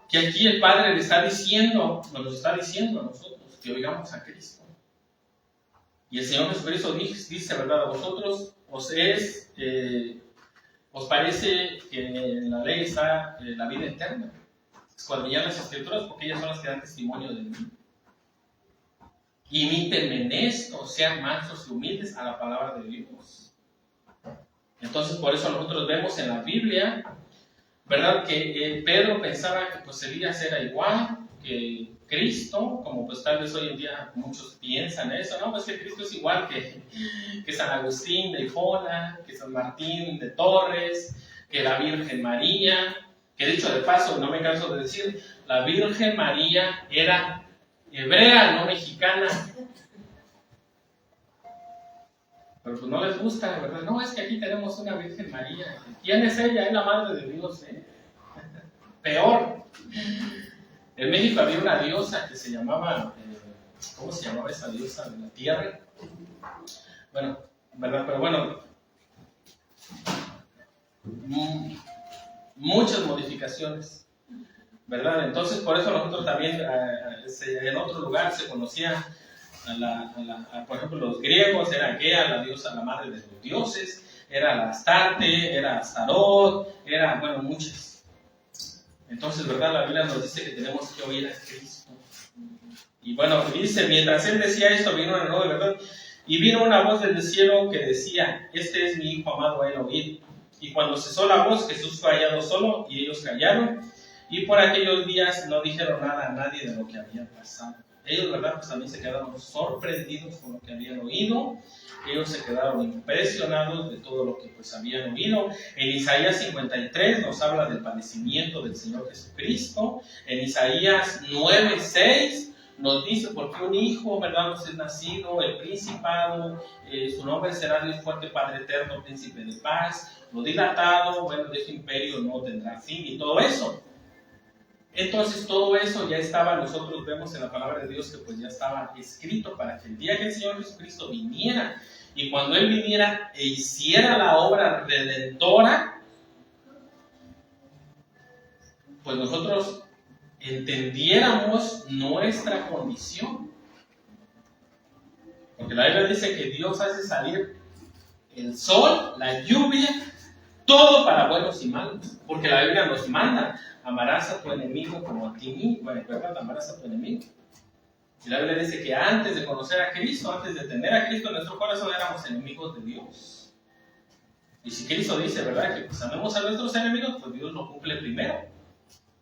que aquí el Padre le está diciendo, nos está diciendo a nosotros que oigamos a Cristo. Y el Señor Jesucristo dice, ¿verdad?, a vosotros os parece que en la ley está la vida eterna. Escuadrillar las Escrituras porque ellas son las que dan testimonio de mí. Imítenme en esto, sean mansos y humildes a la palabra de Dios. Entonces, por eso nosotros vemos en la Biblia, ¿verdad?, que Pedro pensaba que pues Elías era igual que Cristo, como pues tal vez hoy en día muchos piensan eso, ¿no? Pues que Cristo es igual que San Agustín de Hipona, que San Martín de Torres, que la Virgen María, que dicho de paso, no me canso de decir, la Virgen María era hebrea, no mexicana. Pero pues no les gusta, ¿verdad? No, es que aquí tenemos una Virgen María. ¿Quién es ella? Es la Madre de Dios, ¿eh? Peor. En México había una diosa que se llamaba, ¿cómo se llamaba esa diosa de la tierra? Bueno, ¿verdad? Pero bueno, muchas modificaciones, ¿verdad? Entonces, por eso nosotros también, en otro lugar se conocía por ejemplo, los griegos, era Gea, la diosa, la madre de los dioses, era la Astarte, era Astarot, era, bueno, muchas. Entonces, ¿verdad? La Biblia nos dice que tenemos que oír a Cristo. Y bueno, dice, mientras él decía esto, vino una nube, ¿verdad? Y vino una voz desde el cielo que decía, este es mi hijo amado, a él oíd. Y cuando cesó la voz, Jesús fue hallado solo, y ellos callaron. Y por aquellos días no dijeron nada a nadie de lo que había pasado. Ellos, ¿verdad?, pues también se quedaron sorprendidos con lo que habían oído. Ellos se quedaron impresionados de todo lo que pues habían oído. En Isaías 53 nos habla del padecimiento del Señor Jesucristo. En Isaías 9:6 nos dice, porque un hijo, ¿verdad?, nos es nacido, el principado, su nombre será Dios fuerte, Padre eterno, príncipe de paz. Lo dilatado, bueno, de su imperio no tendrá fin, y todo eso. Entonces todo eso ya estaba, nosotros vemos en la palabra de Dios que pues ya estaba escrito para que el día que el Señor Jesucristo viniera, y cuando Él viniera e hiciera la obra redentora, pues nosotros entendiéramos nuestra condición. Porque la Biblia dice que Dios hace salir el sol, la lluvia, todo para buenos y malos. Porque la Biblia nos manda, amarás a tu enemigo como a ti mismo. Bueno, ¿verdad? Amarás a tu enemigo. Y la Biblia dice que antes de conocer a Cristo, antes de tener a Cristo en nuestro corazón, éramos enemigos de Dios. Y si Cristo dice, ¿verdad?, que pues amemos a nuestros enemigos, pues Dios lo cumple primero.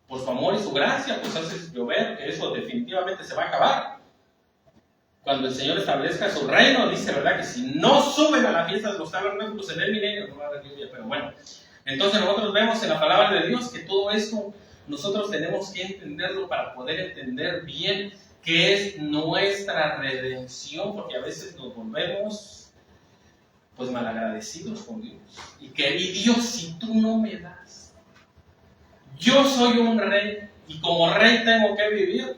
Por su amor y su gracia, pues hace llover, que eso definitivamente se va a acabar. Cuando el Señor establezca su reino, dice, ¿verdad?, que si no suben a la fiesta de los tabernáculos en el milenio, no va a haber lluvia. Pero bueno, entonces nosotros vemos en la palabra de Dios que todo esto nosotros tenemos que entenderlo para poder entender bien qué es nuestra redención, porque a veces nos volvemos pues malagradecidos con Dios. Y Dios, si tú no me das, yo soy un rey y como rey tengo que vivir.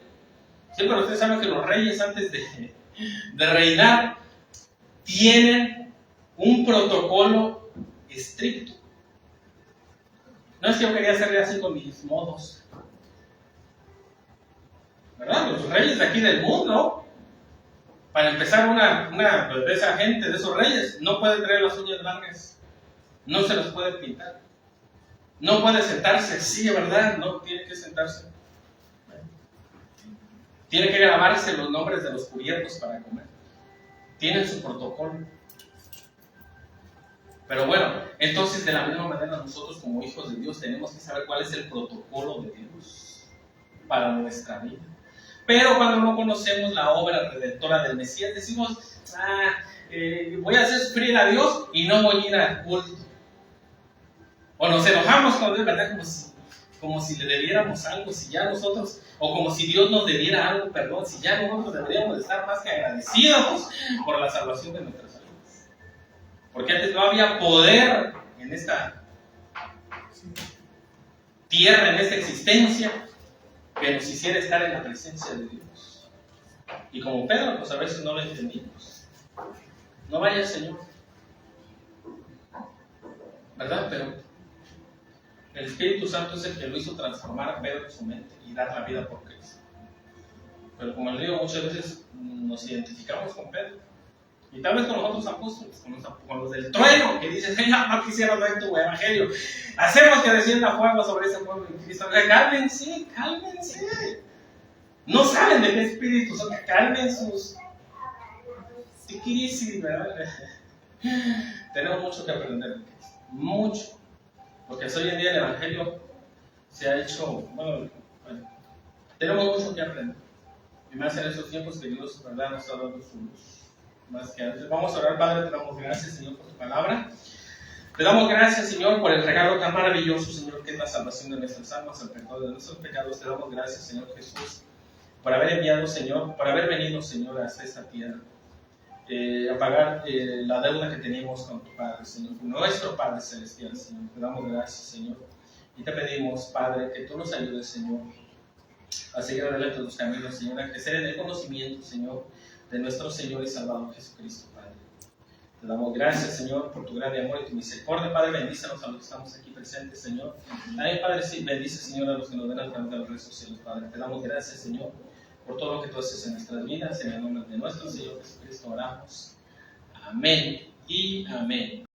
Sí, pero ustedes saben que los reyes antes de reinar tienen un protocolo estricto. No es que yo quería hacerle así con mis modos, ¿verdad? Los reyes de aquí del mundo, para empezar, una de esa gente, de esos reyes, no puede traer las uñas largas, no se las puede pintar, no puede sentarse así, ¿verdad? No, tiene que sentarse. Tiene que grabarse los nombres de los cubiertos para comer. Tienen su protocolo. Pero bueno, entonces de la misma manera nosotros como hijos de Dios tenemos que saber cuál es el protocolo de Dios para nuestra vida. Pero cuando no conocemos la obra redentora del Mesías, decimos, voy a hacer sufrir a Dios y no voy a ir al culto. O nos enojamos con Dios, ¿verdad? Como si le debiéramos algo, si ya nosotros, o como si Dios nos debiera algo, perdón, si ya nosotros deberíamos estar más que agradecidos por la salvación de nuestras almas. Porque antes no había poder en esta tierra, en esta existencia, que nos hiciera estar en la presencia de Dios. Y como Pedro, pues a veces no lo entendimos. No vaya el Señor, ¿verdad? Pero el Espíritu Santo es el que lo hizo transformar a Pedro en su mente y dar la vida por Cristo. Pero como le digo, muchas veces nos identificamos con Pedro. Y tal vez con los otros apóstoles, con los del trueno, que dicen, ya no quisiera ver tu evangelio. Hacemos que descienda fuego sobre ese pueblo de Cristo. Cálmense, cálmense. No saben de qué espíritu son, calmen sus tiquirisis, ¿verdad? Tenemos mucho que aprender de Cristo. Mucho. Porque hoy en día el evangelio se ha hecho, bueno, tenemos mucho que aprender. Y más en estos tiempos que Dios, ¿verdad?, nos está dando su luz. Más que antes. Vamos a orar, Padre, te damos gracias, Señor, por tu palabra. Te damos gracias, Señor, por el regalo tan maravilloso, Señor, que es la salvación de nuestras almas, el perdón de nuestros pecados. Te damos gracias, Señor Jesús, por haber enviado, Señor, por haber venido, Señor, hasta esta tierra, a pagar la deuda que teníamos con tu Padre, Señor, con nuestro Padre Celestial, Señor. Te damos gracias, Señor, y te pedimos, Padre, que tú nos ayudes, Señor, a seguir adelante en los caminos, Señor, a crecer en el conocimiento, Señor, de nuestro Señor y Salvador Jesucristo, Padre. Te damos gracias, Señor, por tu gran amor y tu misericordia. Padre, bendícenos a los que estamos aquí presentes, Señor. También, Padre, sí, bendice, Señor, a los que nos ven a través de las redes sociales, Padre. Te damos gracias, Señor, por todo lo que tú haces en nuestras vidas. En el nombre de nuestro Señor Jesucristo oramos. Amén y amén.